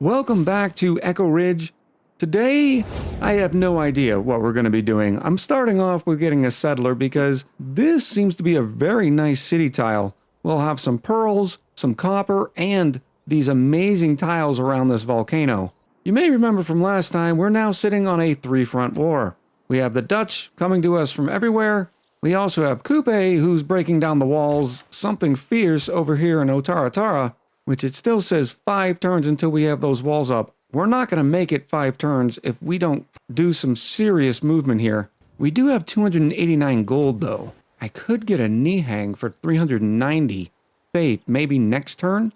Welcome back to Echo Ridge. Today, I have no idea what we're going to be doing. I'm starting off with getting a settler because this seems to be a very nice city tile. We'll have some pearls, some copper, and these amazing tiles around this volcano. You may remember from last time, we're now sitting on a three-front war. We have the Dutch coming to us from everywhere. We also have Coupe, who's breaking down the walls, something fierce over here in Otaratara, which it still says 5 turns until we have those walls up. We're not going to make it 5 turns if we don't do some serious movement here. We do have 289 gold though. I could get a knee hang for 390 faith maybe next turn,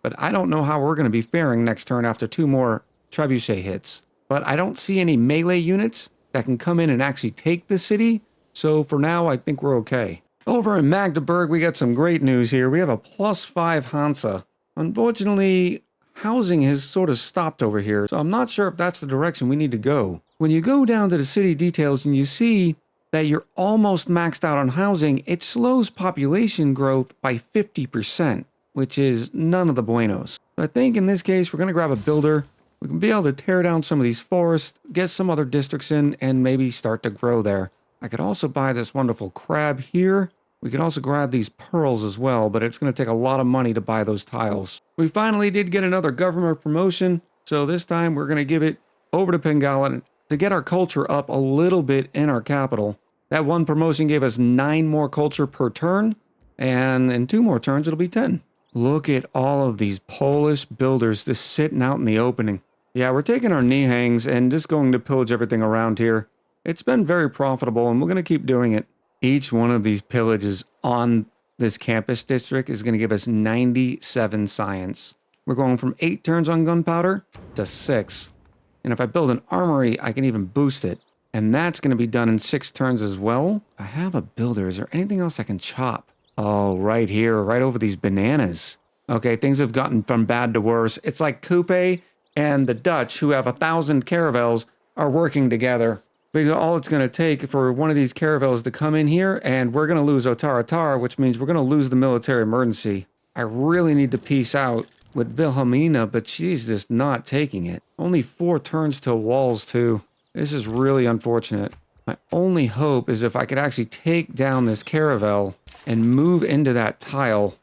but I don't know how we're going to be faring next turn after 2 more trebuchet hits. But I don't see any melee units that can come in and actually take the city, so for now I think we're okay. Over in Magdeburg we got some great news here. We have a +5 Hansa. Unfortunately, housing has sort of stopped over here, so I'm not sure if that's the direction we need to go. When you go down to the city details and you see that you're almost maxed out on housing, it slows population growth by 50%, which is none of the buenos. So I think in this case, we're going to grab a builder. We can be able to tear down some of these forests, get some other districts in, and maybe start to grow there. I could also buy this wonderful crab here. We can also grab these pearls as well, but it's going to take a lot of money to buy those tiles. We finally did get another government promotion, so this time we're going to give it over to Pengallen to get our culture up a little bit in our capital. That one promotion gave us 9 more culture per turn, and in 2 more turns it'll be 10. Look at all of these Polish builders just sitting out in the opening. Yeah, we're taking our knee hangs and just going to pillage everything around here. It's been very profitable, and we're going to keep doing it. Each one of these pillages on this campus district is going to give us 97 science. We're going from 8 turns on gunpowder to 6. And if I build an armory, I can even boost it. And that's going to be done in 6 turns as well. I have a builder. Is there anything else I can chop? Oh, right here, right over these bananas. Okay, things have gotten from bad to worse. It's like Coupe and the Dutch, who have 1,000 caravels, are working together. Because all it's going to take for one of these caravels to come in here, and we're going to lose Otaratara, which means we're going to lose the military emergency. I really need to peace out with Wilhelmina, but she's just not taking it. Only 4 turns to walls, too. This is really unfortunate. My only hope is if I could actually take down this caravel and move into that tile,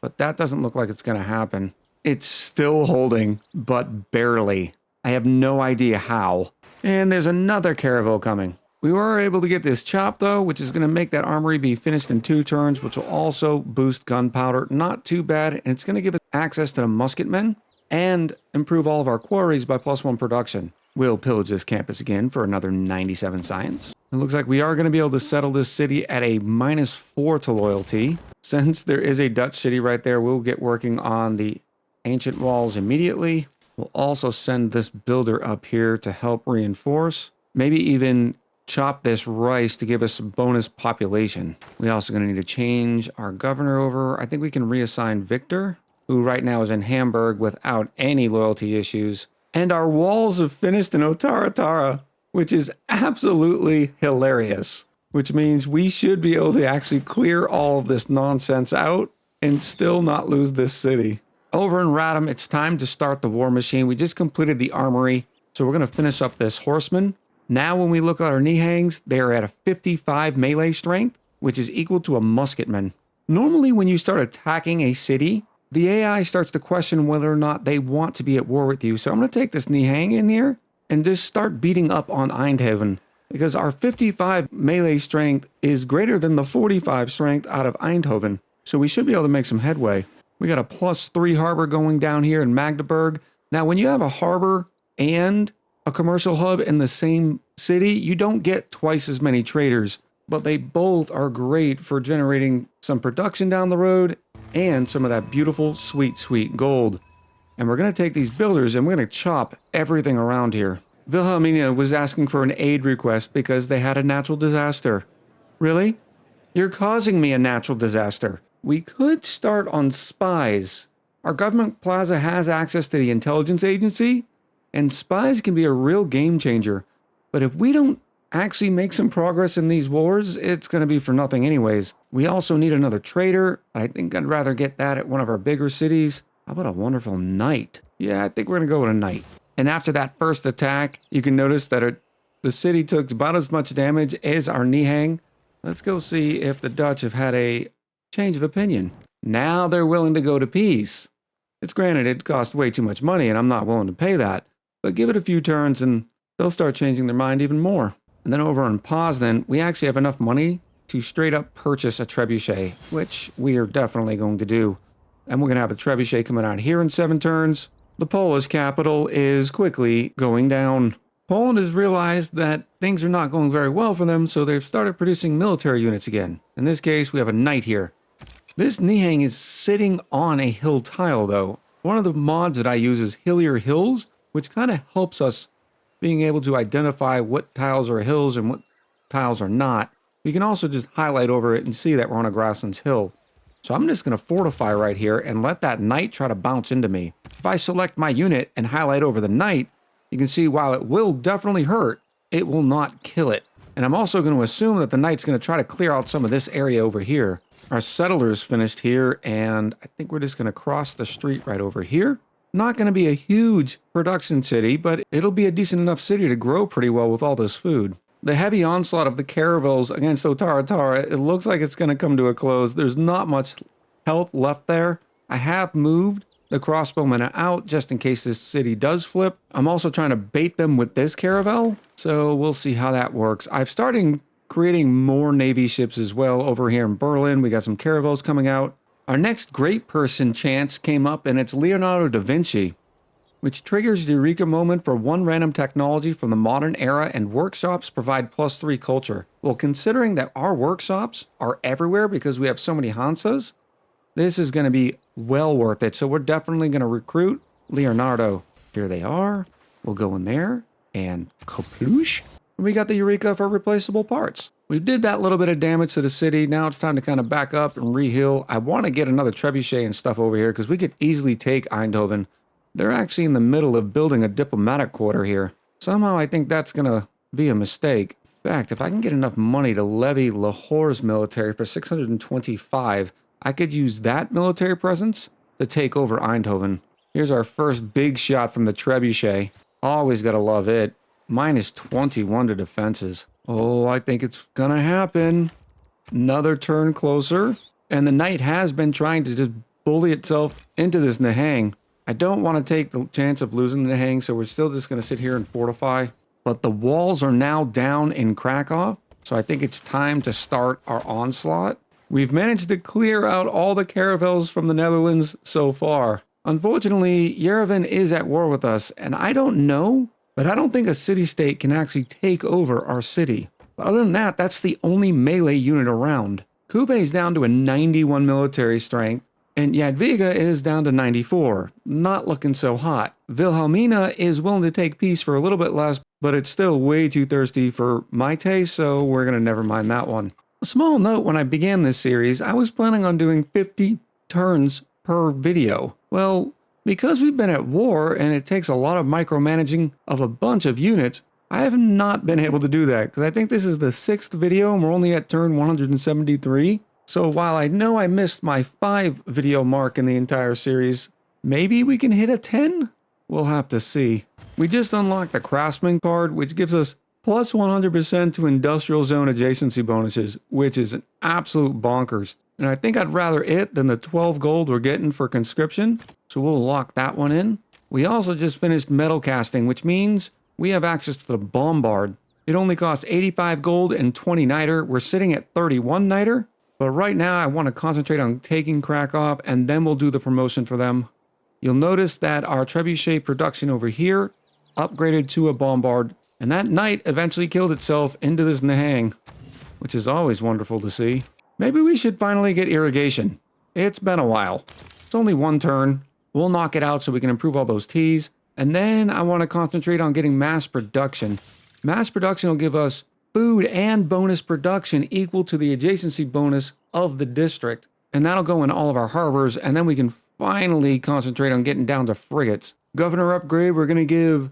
but that doesn't look like it's going to happen. It's still holding, but barely. I have no idea how. And there's another caravel coming. We were able to get this chop though, which is going to make that armory be finished in 2 turns, which will also boost gunpowder. Not too bad, and it's going to give us access to the musketmen and improve all of our quarries by +1 production. We'll pillage this campus again for another 97 science. It looks like we are going to be able to settle this city at a -4 to loyalty. Since there is a Dutch city right there, we'll get working on the ancient walls immediately. We'll also send this builder up here to help reinforce. Maybe even chop this rice to give us some bonus population. We also going to need to change our governor over. I think we can reassign Victor, who right now is in Hamburg without any loyalty issues. And our walls have finished in Otaratara, which is absolutely hilarious. Which means we should be able to actually clear all of this nonsense out and still not lose this city. Over in Radom, it's time to start the war machine. We just completed the armory, so we're going to finish up this horseman. Now when we look at our knee hangs, they are at a 55 melee strength, which is equal to a musketman. Normally when you start attacking a city, the AI starts to question whether or not they want to be at war with you. So I'm going to take this knee hang in here and just start beating up on Eindhoven, because our 55 melee strength is greater than the 45 strength out of Eindhoven. So we should be able to make some headway. We got a +3 harbor going down here in Magdeburg. Now, when you have a harbor and a commercial hub in the same city, you don't get twice as many traders, but they both are great for generating some production down the road and some of that beautiful, sweet, sweet gold. And we're going to take these builders and we're going to chop everything around here. Wilhelmina was asking for an aid request because they had a natural disaster. Really? You're causing me a natural disaster. We could start on spies. Our government plaza has access to the intelligence agency, and spies can be a real game changer. But if we don't actually make some progress in these wars, it's going to be for nothing anyways. We also need another trader. I think I'd rather get that at one of our bigger cities. How about a wonderful knight? Yeah, I think we're going to go with a knight. And after that first attack, you can notice that the city took about as much damage as our Nihang. Let's go see if the Dutch have had a change of opinion. Now they're willing to go to peace. It's granted it cost way too much money and I'm not willing to pay that. But give it a few turns and they'll start changing their mind even more. And then over in Poznan, we actually have enough money to straight up purchase a trebuchet, which we are definitely going to do. And we're going to have a trebuchet coming out here in 7 turns. The Polish capital is quickly going down. Poland has realized that things are not going very well for them, so they've started producing military units again. In this case, we have a knight here. This Nihang is sitting on a hill tile, though. One of the mods that I use is Hillier Hills, which kind of helps us being able to identify what tiles are hills and what tiles are not. We can also just highlight over it and see that we're on a grasslands hill. So I'm just going to fortify right here and let that knight try to bounce into me. If I select my unit and highlight over the knight, you can see while it will definitely hurt, it will not kill it. And I'm also going to assume that the knight's going to try to clear out some of this area over here. Our settlers finished here, and I think we're just going to cross the street right over here. Not going to be a huge production city, but it'll be a decent enough city to grow pretty well with all this food. The heavy onslaught of the caravels against Otaratara, it looks like it's going to come to a close. There's not much health left there. I have moved the crossbowmen out just in case this city does flip. I'm also trying to bait them with this caravel, so we'll see how that works. I've started creating more Navy ships as well over here in Berlin. We got some caravels coming out. Our next great person chance came up, and it's Leonardo da Vinci, which triggers the Eureka moment for 1 random technology from the modern era, and workshops provide +3 culture. Well, considering that our workshops are everywhere because we have so many Hansas, this is going to be well worth it. So we're definitely going to recruit Leonardo. Here they are. We'll go in there and kaploosh. We got the Eureka for replaceable parts. We did that little bit of damage to the city. Now it's time to kind of back up and reheal. I want to get another trebuchet and stuff over here because we could easily take Eindhoven. They're actually in the middle of building a diplomatic quarter here. Somehow I think that's going to be a mistake. In fact, if I can get enough money to levy Lahore's military for 625, I could use that military presence to take over Eindhoven. Here's our first big shot from the trebuchet. Always got to love it. -21 to defenses. Oh, I think it's gonna happen. Another turn closer. And the knight has been trying to just bully itself into this Nihang. I don't want to take the chance of losing the Nihang, so we're still just going to sit here and fortify. But the walls are now down in Krakow, so I think it's time to start our onslaught. We've managed to clear out all the caravels from the Netherlands so far. Unfortunately, Yerevan is at war with us, and I don't know, but I don't think a city-state can actually take over our city. But other than that, that's the only melee unit around. Kube is down to a 91 military strength, and Jadwiga is down to 94. Not looking so hot. Wilhelmina is willing to take peace for a little bit less, but it's still way too thirsty for my taste, so we're going to never mind that one. A small note, when I began this series, I was planning on doing 50 turns per video. Well, because we've been at war and it takes a lot of micromanaging of a bunch of units, I have not been able to do that because I think this is the 6th video and we're only at turn 173. So while I know I missed my 5 video mark in the entire series, maybe we can hit a 10? We'll have to see. We just unlocked the Craftsman card, which gives us plus 100% to industrial zone adjacency bonuses, which is an absolute bonkers. And I think I'd rather it than the 12 gold we're getting for conscription. So we'll lock that one in. We also just finished metal casting, which means we have access to the bombard. It only costs 85 gold and 20 niter. We're sitting at 31 niter. But right now I want to concentrate on taking Krakow and then we'll do the promotion for them. You'll notice that our trebuchet production over here upgraded to a bombard. And that knight eventually killed itself into this Nihang, which is always wonderful to see. Maybe we should finally get irrigation. It's been a while. It's only 1 turn. We'll knock it out so we can improve all those T's. And then I want to concentrate on getting mass production. Mass production will give us food and bonus production equal to the adjacency bonus of the district. And that'll go in all of our harbors. And then we can finally concentrate on getting down to frigates. Governor upgrade, we're going to give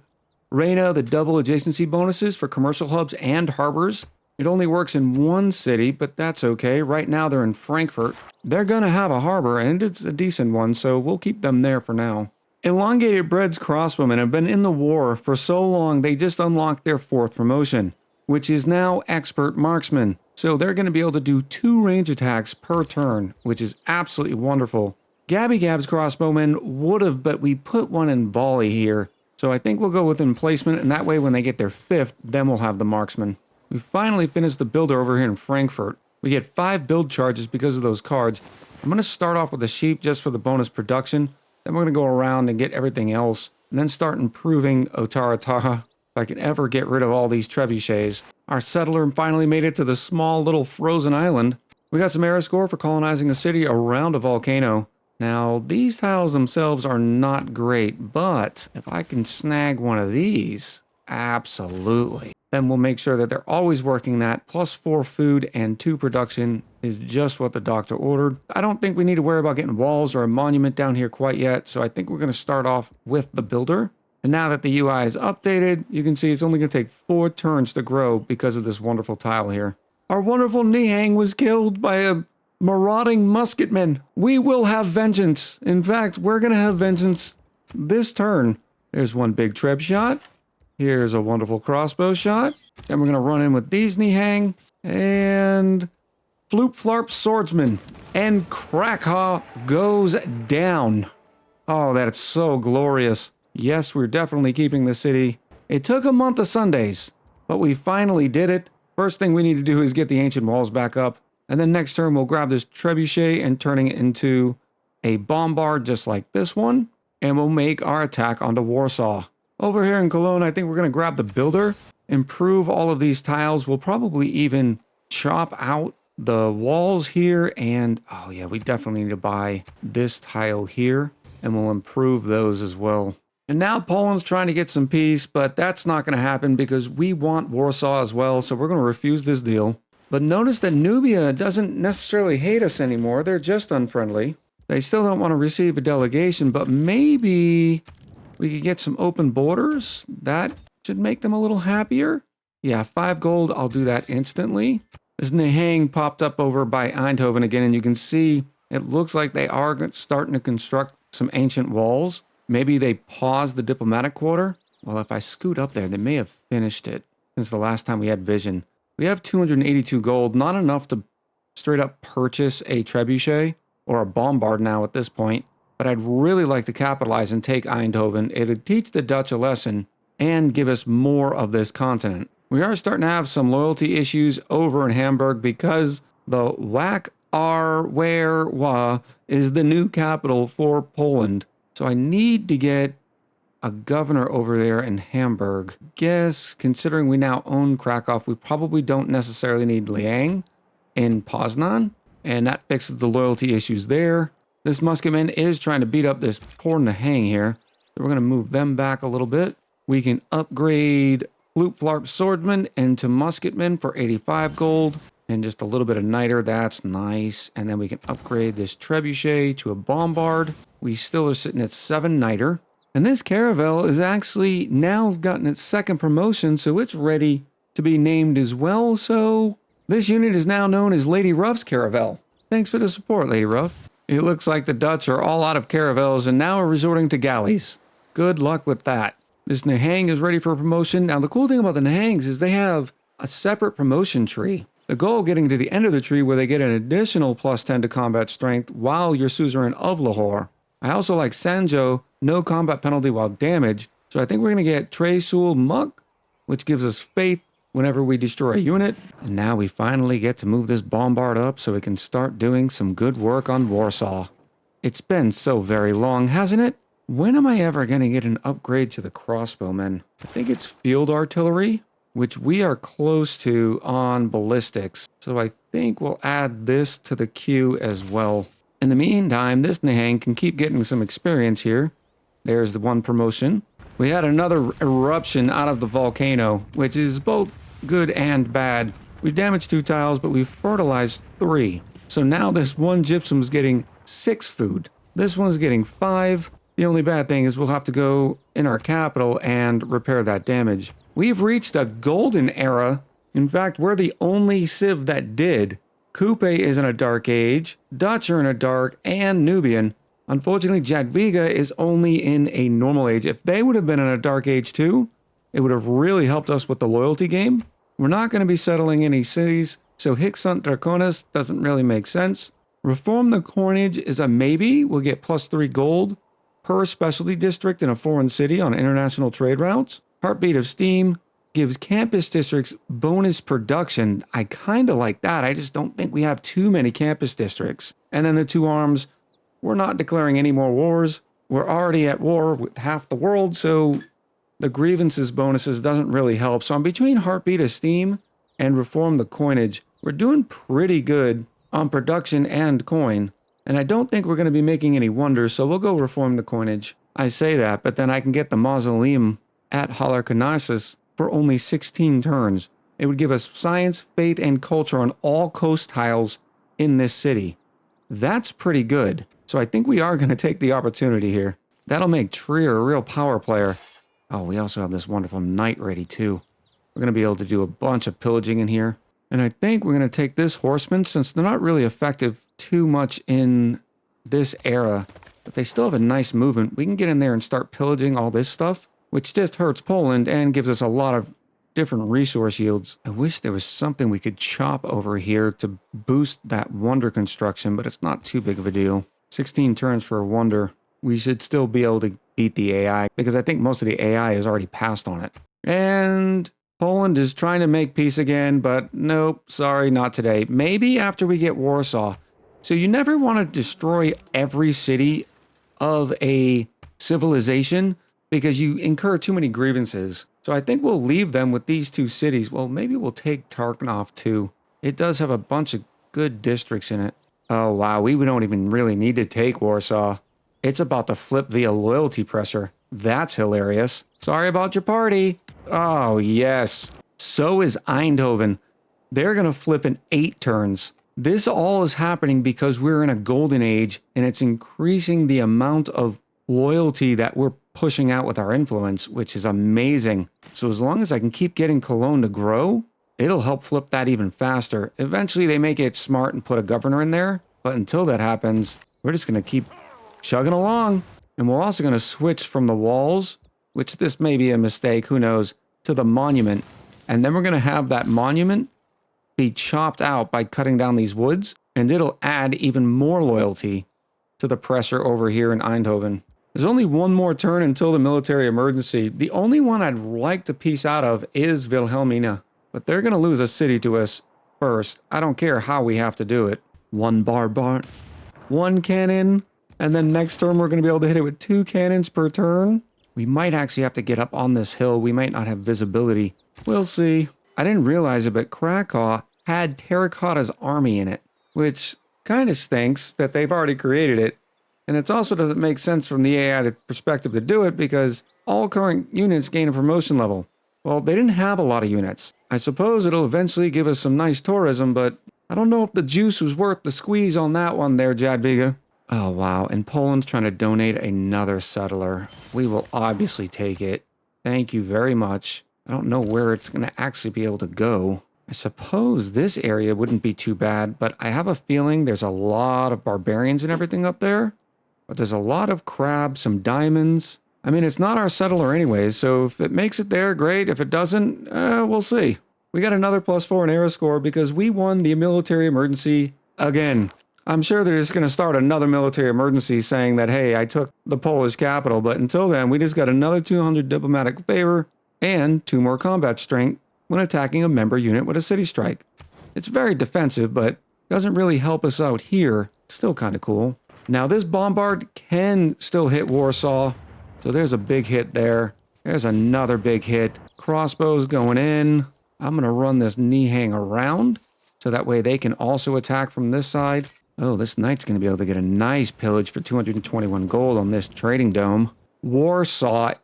Reina the double adjacency bonuses for commercial hubs and harbors. It only works in 1 city, but that's okay. Right now they're in Frankfurt. They're going to have a harbor, and it's a decent one, so we'll keep them there for now. Elongated Bread's crossbowmen have been in the war for so long they just unlocked their 4th promotion, which is now Expert Marksman. So they're going to be able to do 2 range attacks per turn, which is absolutely wonderful. Gabby Gab's crossbowmen would have, but we put one in volley here. So I think we'll go with emplacement, and that way when they get their 5th, then we'll have the marksman. We finally finished the builder over here in Frankfurt. We get 5 build charges because of those cards. I'm going to start off with the sheep just for the bonus production. Then we're going to go around and get everything else, and then start improving Otaratara. If I can ever get rid of all these trebuchets. Our settler finally made it to the small little frozen island. We got some era score for colonizing a city around a volcano. Now, these tiles themselves are not great, but if I can snag one of these, absolutely. Then we'll make sure that they're always working that. +4 food and 2 production is just what the doctor ordered. I don't think we need to worry about getting walls or a monument down here quite yet, so I think we're going to start off with the builder. And now that the UI is updated, you can see it's only going to take 4 turns to grow because of this wonderful tile here. Our wonderful Nihang was killed by a marauding musketman. We will have vengeance. In fact, we're going to have vengeance this turn. There's one big treb shot. Here's a wonderful crossbow shot. Then we're going to run in with these Nihang. And Floop Flarp Swordsman. And Krakha goes down. Oh, that's so glorious. Yes, we're definitely keeping the city. It took a month of Sundays, but we finally did it. First thing we need to do is get the ancient walls back up. And then next turn, we'll grab this trebuchet and turning it into a bombard just like this one. And we'll make our attack onto Warsaw. Over here in Cologne, I think we're going to grab the builder, improve all of these tiles. We'll probably even chop out the walls here. And, oh yeah, we definitely need to buy this tile here. And we'll improve those as well. And now Poland's trying to get some peace, but that's not going to happen because we want Warsaw as well, so we're going to refuse this deal. But notice that Nubia doesn't necessarily hate us anymore, they're just unfriendly. They still don't want to receive a delegation, but maybe we could get some open borders? That should make them a little happier. Yeah, 5 gold, I'll do that instantly. This Nihang popped up over by Eindhoven again, and you can see it looks like they are starting to construct some ancient walls. Maybe they paused the diplomatic quarter? Well, if I scoot up there, they may have finished it since the last time we had vision. We have 282 gold, not enough to straight up purchase a trebuchet or a bombard now at this point, but I'd really like to capitalize and take Eindhoven. It would teach the Dutch a lesson and give us more of this continent. We are starting to have some loyalty issues over in Hamburg because the Wak Arwerwa is the new capital for Poland. So I need to get a governor over there in Hamburg. Guess, considering we now own Krakow, we probably don't necessarily need Liang in Poznan. And that fixes the loyalty issues there. This musketman is trying to beat up this poor Nihang here. So we're going to move them back a little bit. We can upgrade Floop Flarp Swordsman into musketman for 85 gold. And just a little bit of niter, that's nice. And then we can upgrade this trebuchet to a bombard. We still are sitting at 7 niter. And this caravel is actually now gotten its 2nd promotion, so it's ready to be named as well. So this unit is now known as Lady Ruff's Caravel. Thanks for the support, Lady Ruff. It looks like the Dutch are all out of caravels and now are resorting to galleys. Good luck with that. This Nihang is ready for promotion. Now the cool thing about the Nihangs is they have a separate promotion tree. The goal of getting to the end of the tree where they get an additional +10 to combat strength while you're suzerain of Lahore. I also like Sanjo, no combat penalty while damaged. So I think we're going to get Trey Sul Muck, which gives us faith whenever we destroy a unit. And now we finally get to move this bombard up so we can start doing some good work on Warsaw. It's been so very long, hasn't it? When am I ever going to get an upgrade to the crossbowmen? I think it's field artillery, which we are close to on ballistics. So I think we'll add this to the queue as well. In the meantime, this Nihang can keep getting some experience here. There's the 1 promotion. We had another eruption out of the volcano, which is both good and bad. We damaged 2 tiles, but we fertilized 3. So now this one gypsum's getting 6 food. This one's getting 5. The only bad thing is we'll have to go in our capital and repair that damage. We've reached a golden era. In fact, we're the only civ that did. Coupe is in a dark age, Dutch are in a dark, and Nubian. Unfortunately, Jadwiga is only in a normal age. If they would have been in a dark age too, it would have really helped us with the loyalty game. We're not going to be settling any cities, so Hicksant Draconis doesn't really make sense. Reform the coinage is a maybe. We'll get +3 gold per specialty district in a foreign city on international trade routes. Heartbeat of Steam gives campus districts bonus production. I kind of like that. I just don't think we have too many campus districts. And then the 2 arms, we're not declaring any more wars. We're already at war with half the world, so the grievances bonuses doesn't really help. So I'm between Heartbeat of Steam and Reform the Coinage. We're doing pretty good on production and coin. And I don't think we're going to be making any wonders, so we'll go Reform the Coinage. I say that, but then I can get the Mausoleum at Halarkanasis for only 16 turns. It would give us science, faith, and culture on all coast tiles in this city. That's pretty good. So I think we are going to take the opportunity here. That'll make Trier a real power player. Oh, we also have this wonderful knight ready too. We're going to be able to do a bunch of pillaging in here. And I think we're going to take this horseman, since they're not really effective too much in this era, but they still have a nice movement. We can get in there and start pillaging all this stuff, which just hurts Poland and gives us a lot of different resource yields. I wish there was something we could chop over here to boost that wonder construction, but it's not too big of a deal. 16 turns for a wonder. We should still be able to beat the AI, because I think most of the AI has already passed on it. And Poland is trying to make peace again, but nope, sorry, not today. Maybe after we get Warsaw. So you never want to destroy every city of a civilization, because you incur too many grievances. So I think we'll leave them with these 2 cities. Well, maybe we'll take Tarkov too. It does have a bunch of good districts in it. Oh wow, we don't even really need to take Warsaw. It's about to flip via loyalty pressure. That's hilarious. Sorry about your party. Oh yes. So is Eindhoven. They're going to flip in 8 turns. This all is happening because we're in a golden age, and it's increasing the amount of loyalty that we're pushing out with our influence, which is amazing. So as long as I can keep getting Cologne to grow, it'll help flip that even faster. Eventually they may get smart and put a governor in there, but until that happens, we're just going to keep chugging along. And we're also going to switch from the walls, which this may be a mistake, who knows, to the monument. And then we're going to have that monument be chopped out by cutting down these woods, and it'll add even more loyalty to the pressure over here in Eindhoven. There's only one more turn until the military emergency. The only one I'd like to piece out of is Wilhelmina, but they're going to lose a city to us first. I don't care how we have to do it. 1 cannon, and then next turn we're going to be able to hit it with 2 cannons per turn. We might actually have to get up on this hill. We might not have visibility. We'll see. I didn't realize it, but Krakow had Terracotta's army in it, which kind of stinks that they've already created it. And it also doesn't make sense from the AI perspective to do it, because all current units gain a promotion level. Well, they didn't have a lot of units. I suppose it'll eventually give us some nice tourism, but I don't know if the juice was worth the squeeze on that one there, Jadwiga. Oh, wow. And Poland's trying to donate another settler. We will obviously take it. Thank you very much. I don't know where it's going to actually be able to go. I suppose this area wouldn't be too bad, but I have a feeling there's a lot of barbarians and everything up there. But there's a lot of crabs, some diamonds. I mean, it's not our settler anyways, so if it makes it there, great. If it doesn't, we'll see. We got another +4 in era score because we won the military emergency again. I'm sure they're just going to start another military emergency saying that, hey, I took the Polish capital, but until then, we just got another 200 diplomatic favor and 2 more combat strength when attacking a member unit with a city strike. It's very defensive, but doesn't really help us out here. Still kind of cool. Now, this bombard can still hit Warsaw, so there's a big hit there. There's another big hit. Crossbows going in. I'm going to run this Nihang around, so that way they can also attack from this side. Oh, this knight's going to be able to get a nice pillage for 221 gold on this trading dome. Warsaw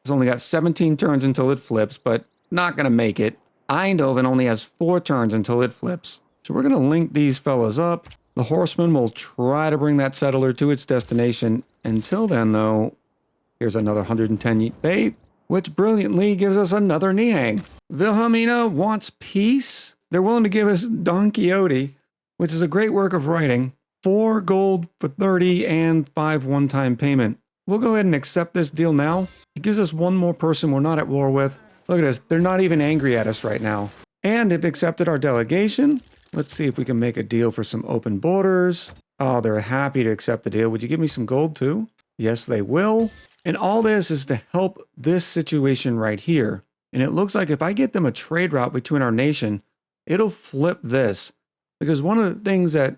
has only got 17 turns until it flips, but not going to make it. Eindhoven only has 4 turns until it flips. So we're going to link these fellas up. The horseman will try to bring that settler to its destination. Until then, though, here's another 110 faith, which brilliantly gives us another Nihang. Wilhelmina wants peace. They're willing to give us Don Quixote, which is a great work of writing. 4 gold for 30 and 5 one-time payment. We'll go ahead and accept this deal now. It gives us one more person we're not at war with. Look at this. They're not even angry at us right now. And they've accepted our delegation. Let's see if we can make a deal for some open borders. Oh, they're happy to accept the deal. Would you give me some gold too? Yes, they will. And all this is to help this situation right here. And it looks like if I get them a trade route between our nation, it'll flip this. Because one of the things that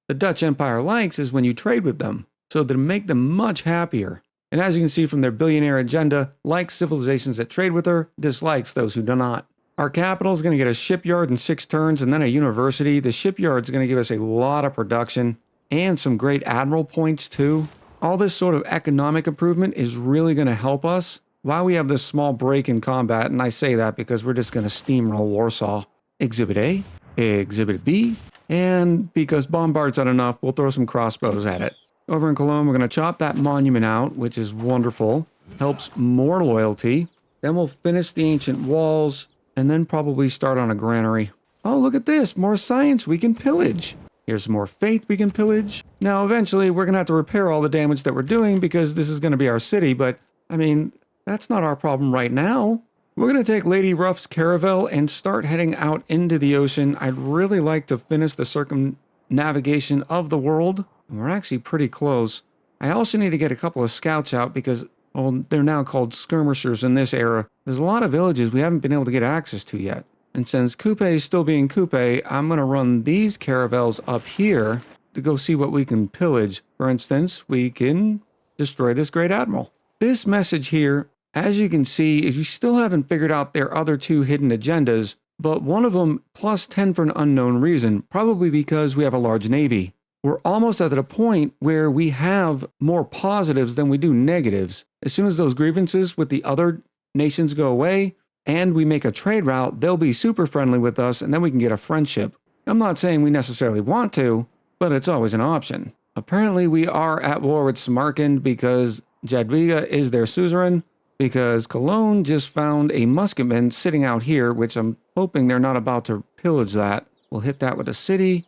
the Dutch Empire likes is when you trade with them. So to make them much happier. And as you can see from their billionaire agenda, likes civilizations that trade with her, dislikes those who do not. Our capital is going to get a shipyard in 6 turns and then a university. The shipyard is going to give us a lot of production and some great admiral points too. All this sort of economic improvement is really going to help us while we have this small break in combat. And I say that because we're just going to steamroll Warsaw. Exhibit A, Exhibit B, and because Bombard's not enough, we'll throw some crossbows at it. Over in Cologne, we're going to chop that monument out, which is wonderful. Helps more loyalty. Then we'll finish the ancient walls, and then probably start on a granary. Oh, look at this. More science we can pillage. Here's more faith we can pillage. Now, eventually, we're going to have to repair all the damage that we're doing because this is going to be our city, but, I mean, that's not our problem right now. We're going to take Lady Ruff's caravel and start heading out into the ocean. I'd really like to finish the circumnavigation of the world. We're actually pretty close. I also need to get a couple of scouts out because, well, they're now called skirmishers in this era. There's a lot of villages we haven't been able to get access to yet. And since Coupe is still being Coupe, I'm going to run these caravels up here to go see what we can pillage. For instance, we can destroy this great admiral. This message here, as you can see, if you still haven't figured out their other 2 hidden agendas, but one of them plus 10 for an unknown reason, probably because we have a large navy. We're almost at the point where we have more positives than we do negatives. As soon as those grievances with the other nations go away and we make a trade route, they'll be super friendly with us and then we can get a friendship. I'm not saying we necessarily want to, but it's always an option. Apparently we are at war with Samarkand because Jadwiga is their suzerain, because Cologne just found a musketman sitting out here, which I'm hoping they're not about to pillage that. We'll hit that with a city.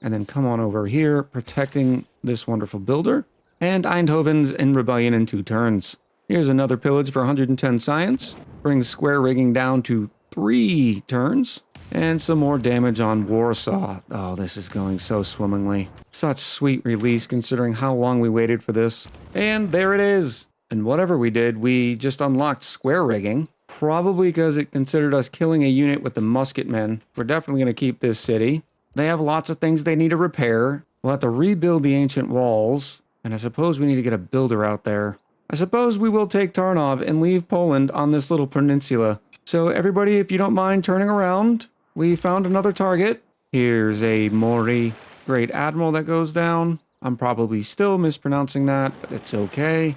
And then come on over here, protecting this wonderful builder. And Eindhoven's in rebellion in 2 turns. Here's another pillage for 110 science. Brings square rigging down to 3 turns. And some more damage on Warsaw. Oh, this is going so swimmingly. Such sweet release considering how long we waited for this. And there it is. And whatever we did, we just unlocked square rigging. Probably because it considered us killing a unit with the musketmen. We're definitely going to keep this city. They have lots of things they need to repair. We'll have to rebuild the ancient walls. And I suppose we need to get a builder out there. I suppose we will take Tarnov and leave Poland on this little peninsula. So everybody, if you don't mind turning around, we found another target. Here's a Mori Great Admiral that goes down. I'm probably still mispronouncing that, but it's okay.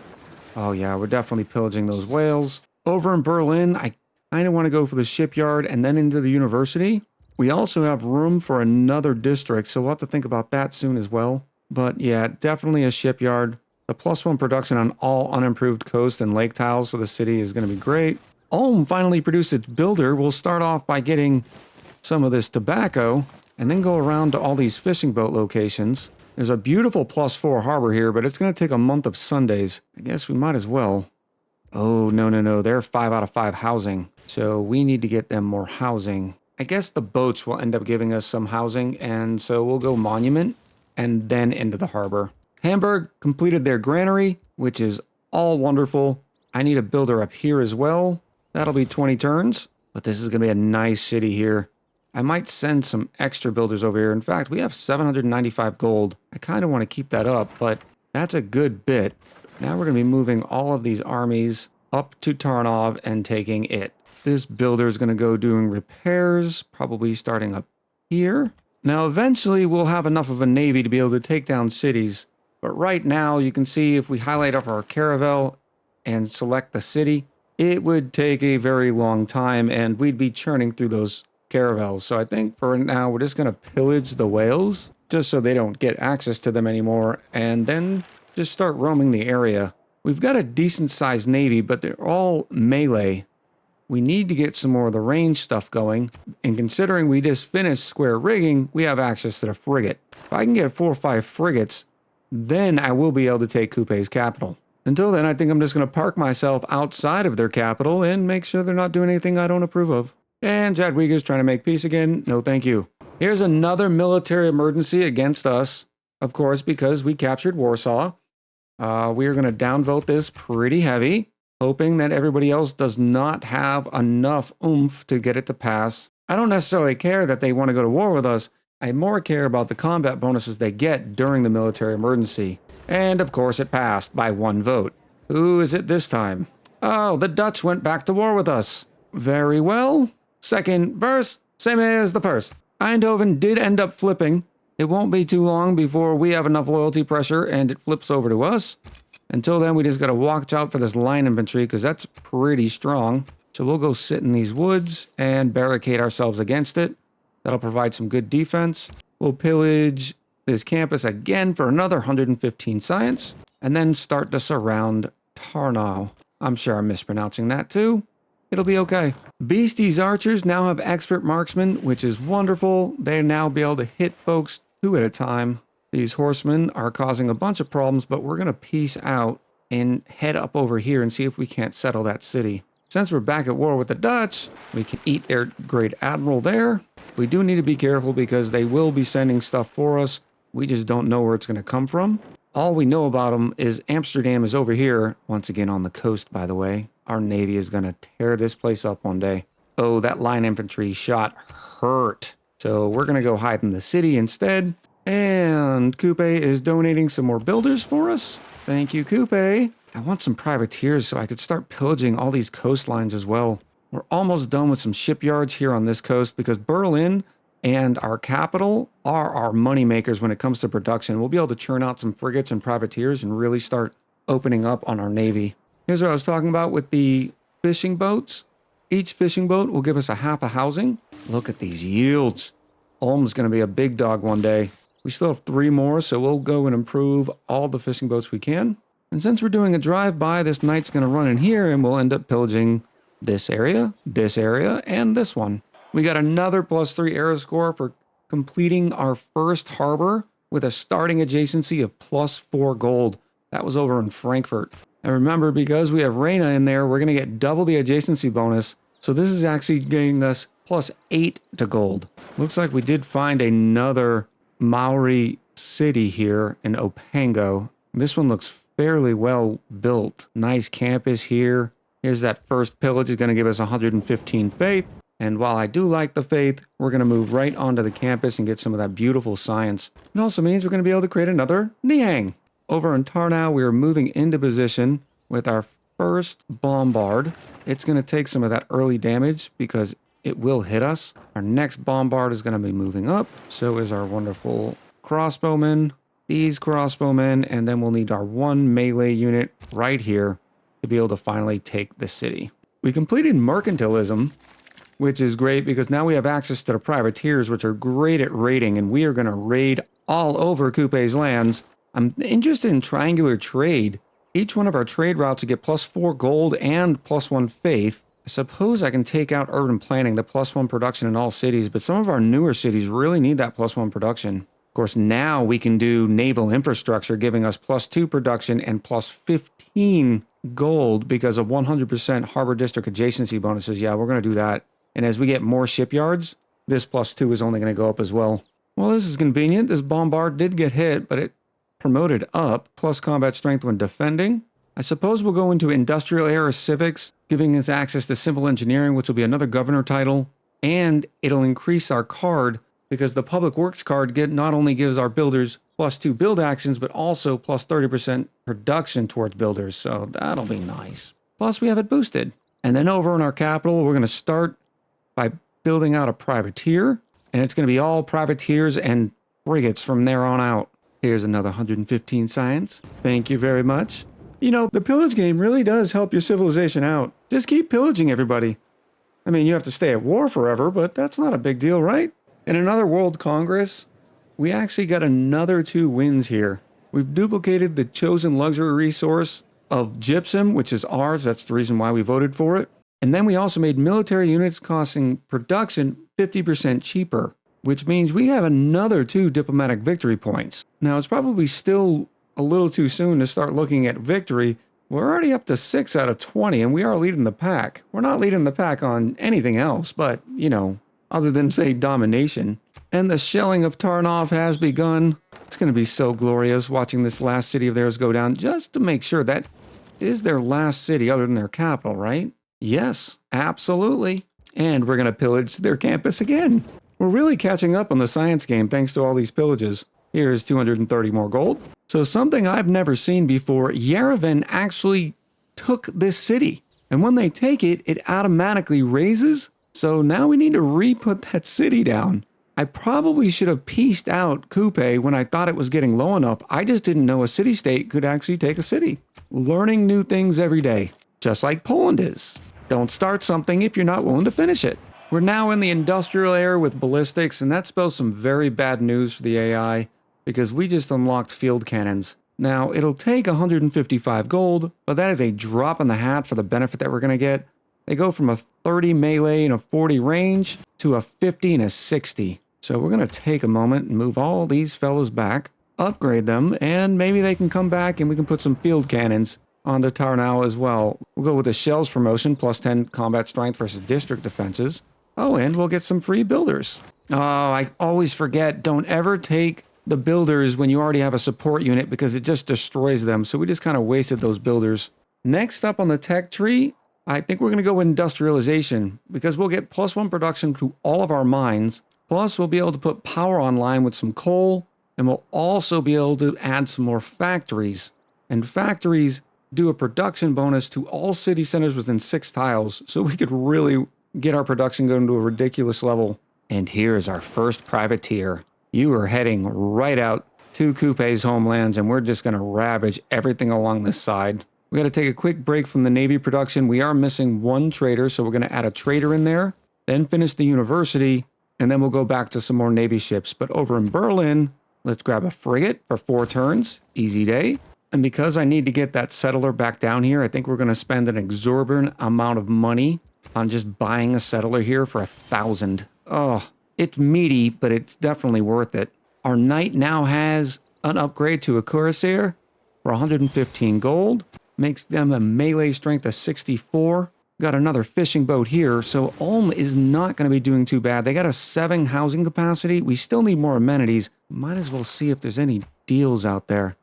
Oh yeah, we're definitely pillaging those whales. Over in Berlin, I kind of want to go for the shipyard and then into the university. We also have room for another district, so we'll have to think about that soon as well. But yeah, definitely a shipyard. The +1 production on all unimproved coast and lake tiles for the city is going to be great. Ulm finally produced its builder. We'll start off by getting some of this tobacco and then go around to all these fishing boat locations. There's a beautiful +4 harbor here, but it's going to take a month of Sundays. I guess we might as well. Oh, no. They're 5 out of 5 housing. So we need to get them more housing. I guess the boats will end up giving us some housing, and so we'll go monument and then into the harbor. Hamburg completed their granary, which is all wonderful. I need a builder up here as well. That'll be 20 turns, but this is going to be a nice city here. I might send some extra builders over here. In fact, we have 795 gold. I kind of want to keep that up, but that's a good bit. Now we're going to be moving all of these armies up to Tarnov and taking it. This builder is going to go doing repairs, probably starting up here. Now, eventually, we'll have enough of a navy to be able to take down cities. But right now, you can see if we highlight off our caravel and select the city, it would take a very long time, and we'd be churning through those caravels. So I think for now, we're just going to pillage the whales, just so they don't get access to them anymore, and then just start roaming the area. We've got a decent-sized navy, but they're all melee. we need to get some more of the range stuff going. And considering we just finished square rigging, we have access to the frigate. If I can get 4 or 5 frigates, then I will be able to take Coupe's capital. Until then, I think I'm just going to park myself outside of their capital and make sure they're not doing anything I don't approve of. And Jadwiga's trying to make peace again. No, thank you. Here's another military emergency against us, of course, because we captured Warsaw. We are going to downvote this pretty heavy, hoping that everybody else does not have enough oomph to get it to pass. I don't necessarily care that they want to go to war with us. I more care about the combat bonuses they get during the military emergency. And of course it passed by 1 vote. Who is it this time? Oh, the Dutch went back to war with us. Very well. Second verse, same as the first. Eindhoven did end up flipping. It won't be too long before we have enough loyalty pressure and it flips over to us. Until then, we just got to watch out for this line infantry because that's pretty strong. So we'll go sit in these woods and barricade ourselves against it. That'll provide some good defense. We'll pillage this campus again for another 115 science and then start to surround Tarnow. I'm sure I'm mispronouncing that too. It'll be okay. Beastie's archers now have expert marksmen, which is wonderful. They now be able to hit folks 2 at a time. These horsemen are causing a bunch of problems, but we're going to peace out and head up over here and see if we can't settle that city. Since we're back at war with the Dutch, we can eat their great admiral there. We do need to be careful because they will be sending stuff for us. We just don't know where it's going to come from. All we know about them is Amsterdam is over here, once again on the coast, by the way. Our navy is going to tear this place up one day. Oh, that line infantry shot hurt. So we're going to go hide in the city instead. And Coupe is donating some more builders for us. Thank you, Coupe. I want some privateers so I could start pillaging all these coastlines as well. We're almost done with some shipyards here on this coast because Berlin and our capital are our money makers when it comes to production. We'll be able to churn out some frigates and privateers and really start opening up on our navy. Here's what I was talking about with the fishing boats. Each fishing boat will give us a half a housing. Look at these yields. Ulm's going to be a big dog one day. We still have 3 more, so we'll go and improve all the fishing boats we can. And since we're doing a drive-by, this knight's going to run in here and we'll end up pillaging this area, and this one. We got another +3 era score for completing our first harbor with a starting adjacency of +4 gold. That was over in Frankfurt. And remember, because we have Reina in there, we're going to get double the adjacency bonus. So this is actually getting us +8 to gold. Looks like we did find another Maori city here in Opango. This one looks fairly well built. Nice campus here. Here's that first pillage is going to give us 115 faith. And while I do like the faith, we're going to move right onto the campus and get some of that beautiful science. It also means we're going to be able to create another Niang. Over in Tarnow, we are moving into position with our first bombard. It's going to take some of that early damage because it will hit us. Our next bombard is going to be moving up. So is our wonderful crossbowmen, these crossbowmen, and then we'll need our 1 melee unit right here to be able to finally take the city. We completed mercantilism, which is great because now we have access to the privateers, which are great at raiding, and we are going to raid all over Coupe's lands. I'm interested in triangular trade. Each one of our trade routes will get +4 gold and +1 faith. I suppose I can take out urban planning, the +1 production in all cities, but some of our newer cities really need that +1 production. Of course, now we can do naval infrastructure, giving us +2 production and +15 gold because of 100% harbor district adjacency bonuses. Yeah, we're going to do that. And as we get more shipyards, this +2 is only going to go up as well. Well, this is convenient. This bombard did get hit, but it promoted up, plus combat strength when defending. I suppose we'll go into industrial era civics, giving us access to civil engineering, which will be another governor title, and it'll increase our card because the public works card not only gives our builders +2 build actions, but also +30% production towards builders. So that'll be nice. Plus we have it boosted. And then over in our capital, we're going to start by building out a privateer, and it's going to be all privateers and frigates from there on out. Here's another 115 science. Thank you very much. You know, the pillage game really does help your civilization out. Just keep pillaging everybody. I mean, you have to stay at war forever, but that's not a big deal, right? In another World Congress, we actually got another 2 wins here. We've duplicated the chosen luxury resource of gypsum, which is ours. That's the reason why we voted for it. And then we also made military units costing production 50% cheaper, which means we have another 2 diplomatic victory points. Now, it's probably still a little too soon to start looking at victory. We're already up to 6 out of 20, and we are leading the pack. We're not leading the pack on anything else, but, other than, say, domination. And the shelling of Tarnov has begun. It's going to be so glorious watching this last city of theirs go down, just to make sure that is their last city other than their capital, right? Yes, absolutely. And we're going to pillage their campus again. We're really catching up on the science game thanks to all these pillages. Here's 230 more gold. So something I've never seen before, Yerevan actually took this city. And when they take it, it automatically raises. So now we need to re-put that city down. I probably should have pieced out Coupe when I thought it was getting low enough. I just didn't know a city-state could actually take a city. Learning new things every day, just like Poland is. Don't start something if you're not willing to finish it. We're now in the industrial era with ballistics, and that spells some very bad news for the AI, because we just unlocked field cannons. Now, it'll take 155 gold, but that is a drop in the hat for the benefit that we're going to get. They go from a 30 melee and a 40 range to a 50 and a 60. So we're going to take a moment and move all these fellas back, upgrade them, and maybe they can come back and we can put some field cannons onto Tarnow as well. We'll go with the shells promotion, plus 10 combat strength versus district defenses. Oh, and we'll get some free builders. Oh, I always forget, don't ever take the builders when you already have a support unit because it just destroys them. So we just kind of wasted those builders. Next up on the tech tree, I think we're going to go with industrialization because we'll get +1 production to all of our mines. Plus, we'll be able to put power online with some coal, and we'll also be able to add some more factories. And factories do a production bonus to all city centers within 6 tiles, so we could really get our production going to a ridiculous level. And here's our first privateer. You are heading right out to Coupe's homelands, and we're just going to ravage everything along this side. We got to take a quick break from the Navy production. We are missing 1 trader, so we're going to add a trader in there, then finish the university, and then we'll go back to some more Navy ships. But over in Berlin, let's grab a frigate for 4 turns. Easy day. And because I need to get that settler back down here, I think we're going to spend an exorbitant amount of money on just buying a settler here for 1,000. Oh, it's meaty, but it's definitely worth it. Our knight now has an upgrade to a cuirassier for 115 gold. Makes them a melee strength of 64. Got another fishing boat here, so Ulm is not going to be doing too bad. They got a 7 housing capacity. We still need more amenities. Might as well see if there's any deals out there.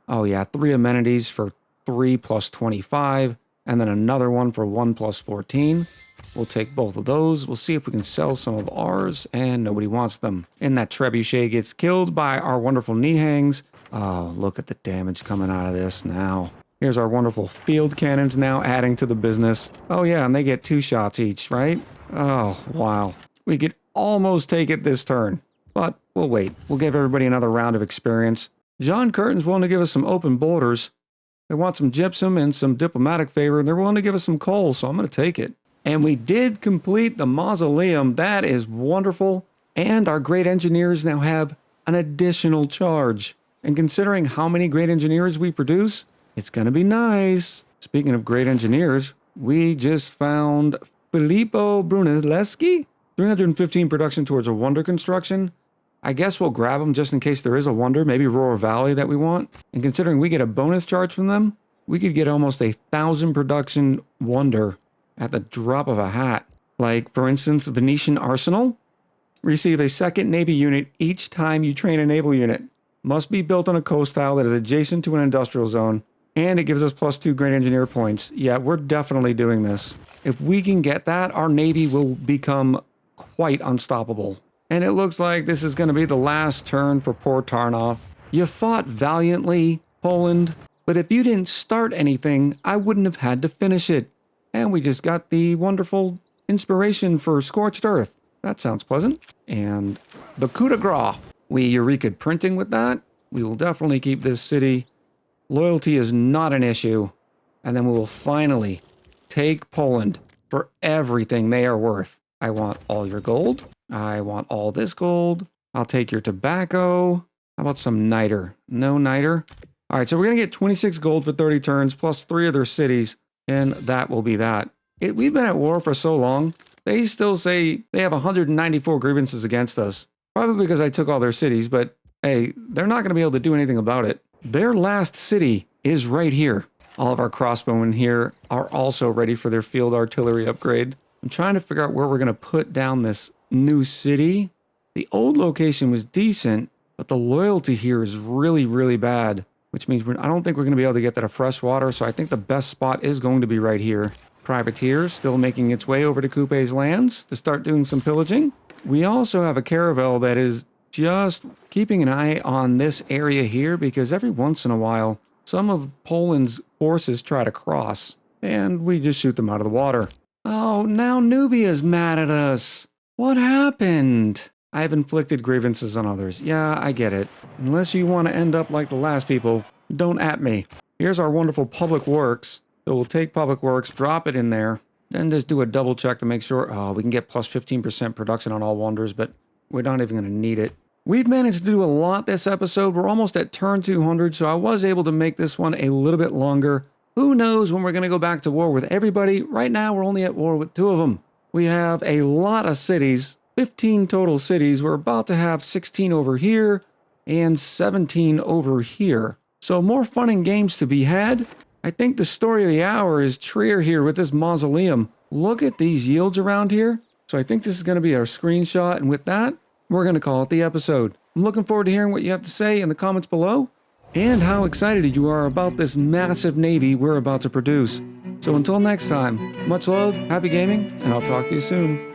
Oh yeah, 3 amenities for 3 plus 25, and then another one for 1 plus 14. We'll take both of those. We'll see if we can sell some of ours, and nobody wants them. And that trebuchet gets killed by our wonderful Nihangs. Oh, look at the damage coming out of this now. Here's our wonderful field cannons now adding to the business. Oh yeah, and they get 2 shots each, right? Oh, wow. We could almost take it this turn, but we'll wait. We'll give everybody another round of experience. John Curtin's willing to give us some open borders. They want some gypsum and some diplomatic favor, and they're willing to give us some coal, so I'm going to take it. And we did complete the mausoleum. That is wonderful. And our great engineers now have an additional charge. And considering how many great engineers we produce, it's going to be nice. Speaking of great engineers, we just found Filippo Brunelleschi, 315 production towards a wonder construction. I guess we'll grab them just in case there is a wonder, maybe Roar Valley that we want. And considering we get a bonus charge from them, we could get almost 1,000 production wonder at the drop of a hat. Like, for instance, Venetian Arsenal. Receive a 2nd Navy unit each time you train a naval unit. Must be built on a coast tile that is adjacent to an industrial zone. And it gives us +2 great engineer points. Yeah, we're definitely doing this. If we can get that, our Navy will become quite unstoppable. And it looks like this is going to be the last turn for poor Tarnov. You fought valiantly, Poland, but if you didn't start anything, I wouldn't have had to finish it. And we just got the wonderful inspiration for Scorched Earth. That sounds pleasant. And the coup de grace. We Eureka printing with that. We will definitely keep this city. Loyalty is not an issue. And then we will finally take Poland for everything they are worth. I want all your gold. I want all this gold. I'll take your tobacco. How about some niter? No niter? All right, so we're going to get 26 gold for 30 turns plus 3 of their cities. And that will be that. We've been at war for so long, they still say they have 194 grievances against us. Probably because I took all their cities, but hey, they're not going to be able to do anything about it. Their last city is right here. All of our crossbowmen here are also ready for their field artillery upgrade. I'm trying to figure out where we're going to put down this new city. The old location was decent, but the loyalty here is really, really bad, which means I don't think we're going to be able to get that of fresh water, so I think the best spot is going to be right here. Privateer still making its way over to Coupe's lands to start doing some pillaging. We also have a caravel that is just keeping an eye on this area here because every once in a while, some of Poland's forces try to cross, and we just shoot them out of the water. Oh, now Nubia's mad at us. What happened? I've inflicted grievances on others. Yeah, I get it. Unless you want to end up like the last people, don't at me. Here's our wonderful public works. So we'll take public works, drop it in there, then just do a double check to make sure, we can get plus 15% production on all wonders, but we're not even going to need it. We've managed to do a lot this episode. We're almost at turn 200, so I was able to make this one a little bit longer. Who knows when we're going to go back to war with everybody? Right now, we're only at war with 2 of them. We have a lot of cities, 15 total cities. We're about to have 16 over here and 17 over here. So more fun and games to be had. I think the story of the hour is Trier here with this mausoleum. Look at these yields around here. So I think this is going to be our screenshot. And with that, we're going to call it the episode. I'm looking forward to hearing what you have to say in the comments below and how excited you are about this massive navy we're about to produce. So until next time, much love, happy gaming, and I'll talk to you soon.